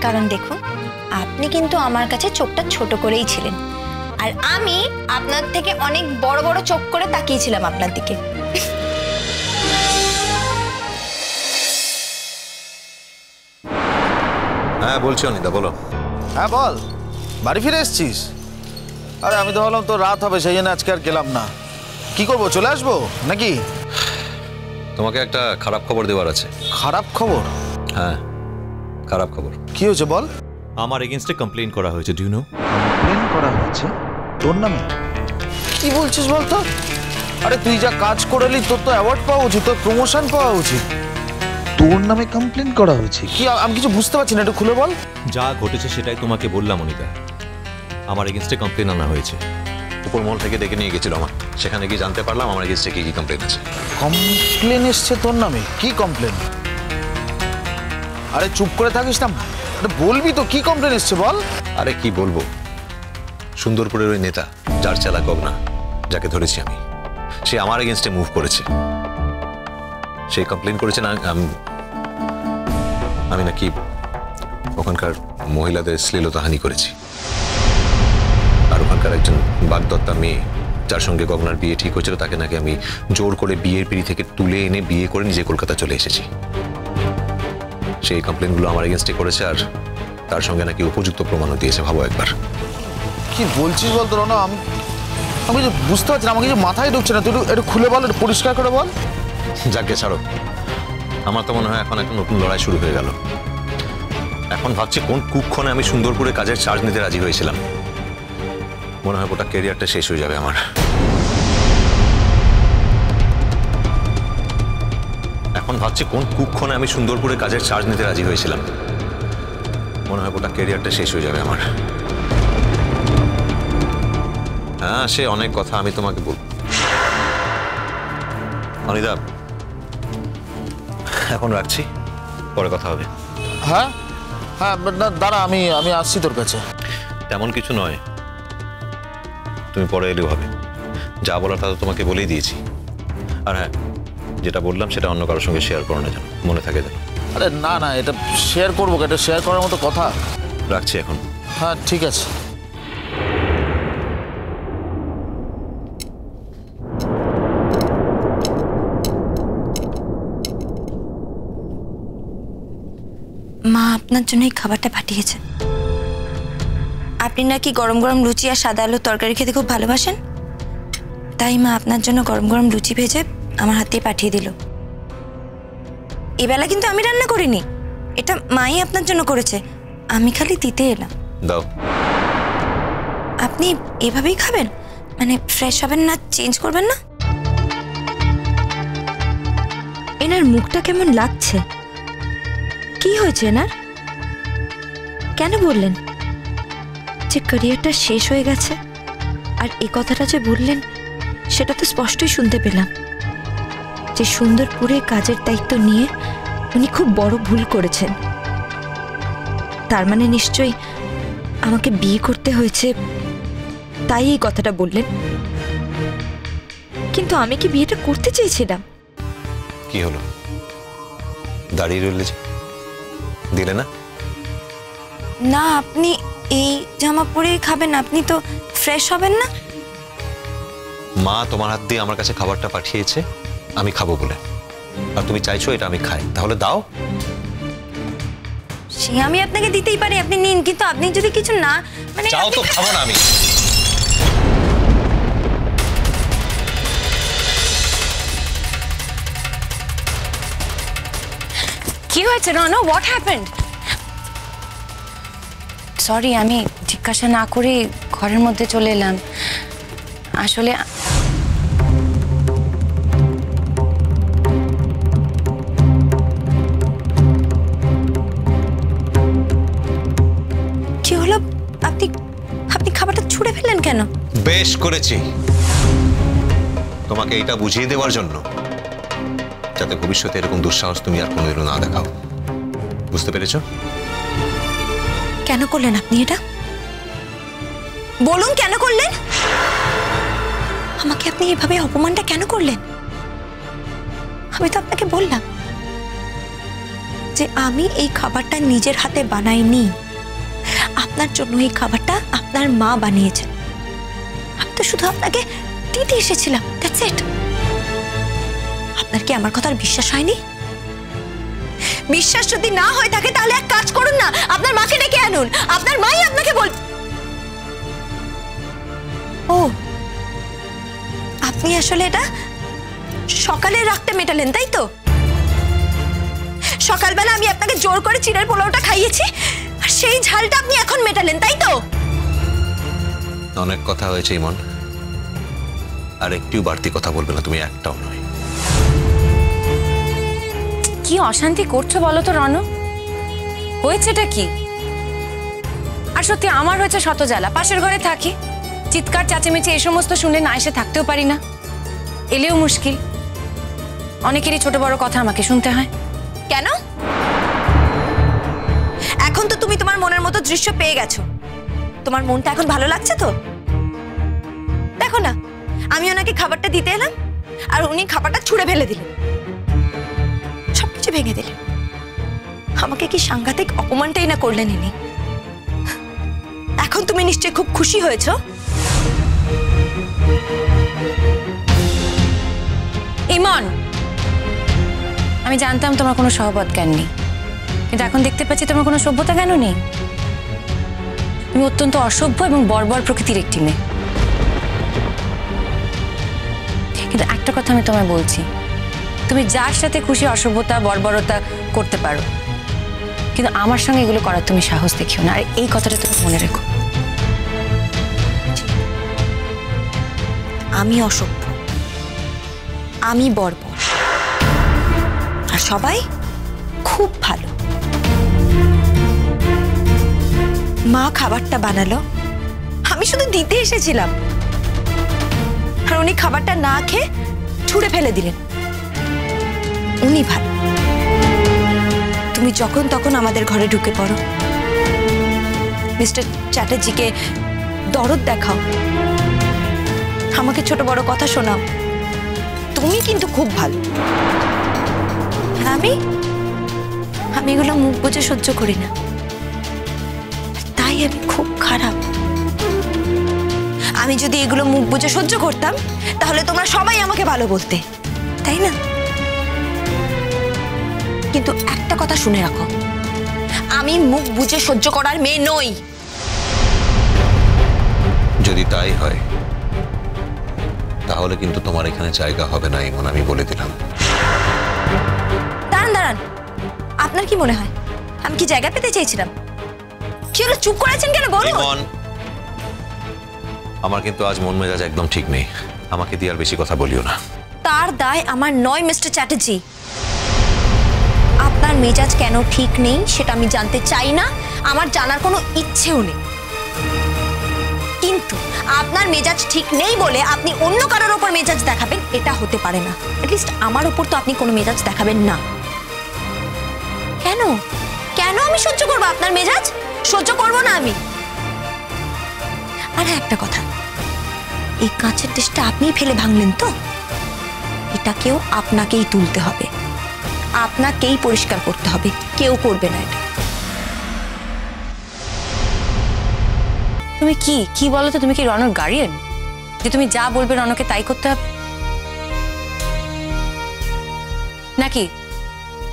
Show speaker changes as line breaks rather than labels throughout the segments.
কারণ দেখুন, আপনি কিন্তু আমার কাছে চোখটা ছোট করেই ছিলেন, আর আমি আপনার থেকে অনেক বড় বড় চোখ করে তাকিয়েছিলাম আপনার দিকে।
হ্যাঁ বলছি অনিতা, বলো।
হ্যাঁ বল, বাড়ি ফিরে এসছিস? আরে আমি তো ভাবলাম তো রাত হবে, সেই জন্য আজকে আর গেলাম না। কি করবো, চলে আসবো নাকি?
তোমাকে একটা খারাপ খবর দেওয়ার আছে।
খারাপ খবর?
হ্যাঁ, খারাপ খবর।
কি হয়েছে বল।
আমার এগেইনস্টে কমপ্লেইন করা হয়েছে, ডু ইউ নো?
কমপ্লেন করা হয়েছে তোর নামে? কি বলছিস বলতো? আরে তুই যা কাজ করলি, তোর তো অ্যাওয়ার্ড পাওয়া উচিত, তোর প্রমোশন পাওয়া উচিত। তোর নামে কমপ্লেন করা হয়েছে? কি, আমি কিছু বুঝতে পারছি না, একটু খুলে বল।
যা ঘটেছে সেটাই তোমাকে বললাম অনিতা। আমার এগেইনস্টে কমপ্লেইন আনা হয়েছে।
উপর মহল থেকে ডেকে নিয়ে গেছিল আমার, সেখানে গিয়ে জানতে পারলাম আমার এগেইনস্টে কি কি কমপ্লেন আছে।
কমপ্লেন এসছে তোর নামে? কি কমপ্লেন? আরে চুপ করে থাকিস না, বলবি তো কি কমপ্লেন এসছে বল।
আরে কি বলবো, সুন্দরপুরের ওই নেতা যার চালা গগনা, যাকে ধরেছি আমি, সে আমার এগেইনস্টে মুভ করেছে। সে কমপ্লেন করেছে না আমি নাকি ওখানকার মহিলাদের শ্লীলতাহানি করেছি। আর ওখানকার একজন বাগদত্তা মেয়ে যার সঙ্গে গগনার বিয়ে ঠিক হয়েছিল, তাকে নাকি আমি জোর করে বিয়ের পিড়ি থেকে তুলে এনে বিয়ে করে নিজে কলকাতা চলে এসেছি। সেই কমপ্লেনগুলো আমার এগেইনস্টে করেছে, আর তার সঙ্গে নাকি উপযুক্ত প্রমাণও দিয়েছে। ভাবো একবার।
কি বলছিস বল তোর? না আমি কিছু বুঝতে পারছি না, আমার কিছু মাথায় ঢুকছে না। তুই একটু খুলে বল, একটু পরিষ্কার করে বল।
যাকে ছাড়ো, আমার তো মনে হয় এখন একটা নতুন লড়াই শুরু হয়ে গেল। এখন ভাবছি কোন কুক্ষণে আমি সুন্দরপুরে কাজের চার্জ নিতে রাজি হয়েছিলাম। মনে হয় গোটা ক্যারিয়ারটা শেষ হয়ে যাবে আমার। এখন ভাবছি কোন কুক্ষণে আমি সুন্দরপুরে কাজের চার্জ নিতে রাজি হয়েছিলাম। মনে হয় গোটা ক্যারিয়ারটা শেষ হয়ে যাবে আমার। হ্যাঁ, সে অনেক কথা আমি তোমাকে বলব। অনিতা, এখন রাখছি, পরে কথা হবে।
হ্যাঁ হ্যাঁ, দাঁড়া, আমি আসছি তোর কাছে।
তেমন কিছু নয়, তুমি পরে এলেও হবে। যা বলার তা তো তোমাকে বলেই দিয়েছি। আর হ্যাঁ, যেটা বললাম সেটা অন্য কারোর সঙ্গে শেয়ার করো না, যেন মনে থাকে যেন।
আরে না না, এটা শেয়ার করবো, এটা শেয়ার করার মতো কথা।
রাখছি এখন।
হ্যাঁ ঠিক আছে।
মা আপনার জন্য এই খাবারটা পাঠিয়েছে। আপনি নাকি গরম গরম লুচি আর সাদা আলুর তরকারি খেতে খুব ভালোবাসেন, তাই মা আপনার জন্য গরম গরম লুচি ভেজে আমার হাতে পাঠিয়ে দিল। এবেলা কিন্তু আমি রান্না করিনি, এটা মাই আপনার জন্য করেছে, আমি খালি দিতে এলাম।
দাও।
আপনি এভাবেই খাবেন? মানে ফ্রেশ হবেন না, চেঞ্জ করবেন না? এনার মুখটা কেমন লাগছে? কি হয়েছে এনার? কেন বললেন যে ক্যারিয়ারটা শেষ হয়ে গেছে? আর এই কথাটা যে বললেন সেটা তো স্পষ্টই শুনতে পেলাম যে সুন্দরপুরে কাজের দায়িত্ব নিয়ে উনি খুব বড় ভুল করেছেন। তার মানে নিশ্চয়ই আমাকে বিয়ে করতে হয়েছে, তাই এই কথাটা বললেন। কিন্তু আমি কি বিয়েটা করতে চেয়েছিলাম?
কি হলো, দাঁড়িয়ে রইলে যে? দিলে না?
না, আপনি এই জামা পরেই খাবেন, আপনি তো ফ্রেশ হবেন না।
মা তোমার হাত দিয়ে আমার কাছে খাবারটা পাঠিয়েছে আমি খাবো বলে, আর তুমি চাইছো এটা আমি খাই, তাহলে দাও।
সে আমি আপনাকে দিতেই পারি, আপনি নিন, কিন্তু আপনি যদি কিছু না মানে
চাও তো খাবো না আমি।
কি হয়েছে রনো? What happened? সরি, আমি জিজ্ঞাসা না করে ঘরের মধ্যে চলে এলাম। আসলে কি হলো? আপনি আপনি খাবারটা ছুঁড়ে ফেললেন কেন?
বেশ করেছি, তোমাকে এটা বুঝিয়ে দেওয়ার জন্য, যাতে ভবিষ্যতে এরকম দুঃসাহস তুমি আর কোনোদিনও না দেখাও। বুঝতে পেরেছো?
কেন করলেন আপনি এটা? বলুন কেন করলেন? আমাকে আপনি এভাবে অপমানটা কেন করলেন? আমি তো আপনাকে বললাম যে আমি এই খাবারটা নিজের হাতে বানাইনি, আপনার জন্য এই খাবারটা আপনার মা বানিয়েছেন। আমি তো শুধু আপনাকে দিতে এসেছিলাম, দ্যাটস ইট। আপনার কি আমার কথার বিশ্বাস হয়নি? বিশ্বাস যদি না হয় থাকে তাহলে এক কাজ করুন না, আপনার মাকে ডেকে আনুন, আপনার মাই আপনাকে বল। ও, আপনি আসলে এটা সকালে রাখতে মেটালেন, তাই তো? সকালবেলা আমি আপনাকে জোর করে চিড়ের পোলাওটা খাইয়েছি, আর সেই ঝালটা আপনি এখন মেটালেন, তাই তো?
অনেক কথা হয়েছে ইমন, আর একটু বাড়তি কথা বলবে না তুমি, একটাও নয়।
কি অশান্তি করছো বলো তো রণ? হয়েছেটা কি? আর সত্যি আমার হয়েছে শত জ্বালা। পাশের ঘরে থাকি, চিৎকার চেঁচামেচি এই সমস্ত শুনলে না এসে থাকতেও পারি না, এলেও মুশকিল। অনেকেরই ছোট বড় কথা আমাকে শুনতে হয়।
কেন? এখন তো তুমি তোমার মনের মতো দৃশ্য পেয়ে গেছো, তোমার মনটা এখন ভালো লাগছে তো? দেখো না, আমি ওনাকে খাবারটা দিতে এলাম আর উনি খাবারটা ছুঁড়ে ফেলে দিলেন, সবকিছু ভেঙে দিলেন। আমাকে কি সাংঘাতিক অপমানটাই না করলেন ইনি। এখন তুমি নিশ্চয়ই খুব খুশি হয়েছো।
ইমন, আমি জানতাম তোমার কোনো সহবত জ্ঞান নেই, কিন্তু এখন দেখতে পাচ্ছি তোমার কোনো সভ্যতা জ্ঞানও নেই। তুমি অত্যন্ত অসভ্য এবং বর্বর প্রকৃতির একটি মেয়ে। কিন্তু একটা কথা আমি তোমায় বলছি, তুমি যার সাথে খুশি অসভ্যতা বর্বরতা করতে পারো, কিন্তু আমার সঙ্গে এগুলো করার তুমি সাহস দেখিও না। আর এই কথাটা তুমি মনে রেখো।
আমি অসভ্য, আমি বর্বর, আর সবাই খুব ভালো। মা খাবারটা বানালো, আমি শুধু দিতে এসেছিলাম, আর উনি খাবারটা না খেয়ে ছুঁড়ে ফেলে দিলেন। উনি ভালো। তুমি যখন তখন আমাদের ঘরে ঢুকে পড়ো, মিস্টার চ্যাটার্জিকে দরদ দেখাও, আমাকে ছোট বড় কথা শোনাও। তুমি কিন্তু খুব ভালো। আর আমি এগুলো মুখ বুজে সহ্য করি না, তাই আমি খুব খারাপ। আমি যদি এগুলো মুখ বুজে সহ্য করতাম তাহলে তোমরা সবাই আমাকে ভালো বলতে, তাই না? কিন্তু একটা কথা শুনে রাখো, আমি মুখ বুজে সহ্য করার মেয়ে নই।
যদি তাই হয় তাহলে কিন্তু তোমার এখানে জায়গা হবে না ইমন, আমি বলে দিলাম।
দাঁড়ান দাঁড়ান, আপনার কি মনে হয় আমি কি জায়গা পেতে চেয়েছিলাম? কি হলো, চুপ করেছেন কেন? বলুন।
ইমন, আমার কিন্তু আজ মন মেজাজ একদম ঠিক নেই, আমাকে দিয়ে আর বেশি কথা বলিও না।
তার দায় আমার নয় মিস্টার চ্যাটার্জি। আপনার মেজাজ কেন ঠিক নেই সেটা আমি জানতে চাই না, আমার জানার কোনো ইচ্ছেও নেই। কিন্তু আপনার মেজাজ ঠিক নেই বলে আপনি অন্য কারোর ওপর মেজাজ দেখাবেন, এটা হতে পারে না। অ্যাটলিস্ট আমার ওপর তো আপনি কোনো মেজাজ দেখাবেন না। কেন কেন আমি সহ্য করবো আপনার মেজাজ? সহ্য করবো না আমি। আর একটা কথা, এই কাঁচের ডিশটা আপনিই ফেলে ভাঙলেন তো, এটাকেও আপনাকেই তুলতে হবে, আপনাকেই পরিষ্কার করতে হবে, কেউ করবে না এটা।
তুমি কি বলো তো? তুমি কি রণর গার্ডিয়ান যে তুমি যা বলবে রণকে তাই করতে হবে? নাকি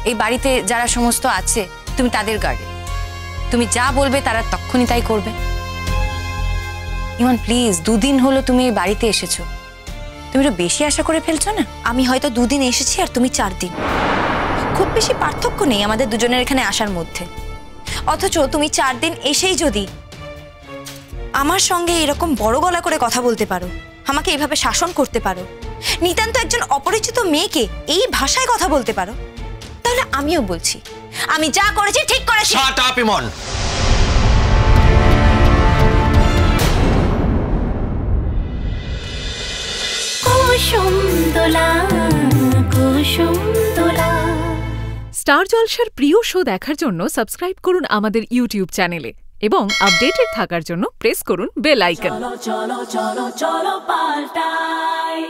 এই বাড়িতে যারা সমস্ত আছে তুমি তাদের গার্ডিয়ান, তুমি যা বলবে তারা তখনই তাই করবে? ইমন প্লিজ, 2 দিন হলো তুমি এই বাড়িতে এসেছো, তুমি একটু বেশি আশা করে ফেলছো না?
আমি হয়তো 2 দিন এসেছি আর তুমি 4 দিন, খুব বেশি পার্থক্য নেই আমাদের দুজনের এখানে আসার মধ্যে। অথচ তুমি 4 দিন এসেই যদি আমার সঙ্গে এরকম বড় গলা করে কথা বলতে পারো, আমাকে এইভাবে শাসন করতে পারো, নিতান্ত একজন অপরিচিত মেয়েকে এই ভাষায় কথা বলতে পারো, তাহলে আমিও বলছি আমি যা করেছি ঠিক করেছি।
শাট আপ ইমন।
স্টার জলসার প্রিয় শো দেখার জন্য সাবস্ক্রাইব করুন আমাদের ইউটিউব চ্যানেলে এবং আপডেটেড থাকার জন্য প্রেস করুন বেল আইকন।
চলো চলো চলো চলো পাল্টাই।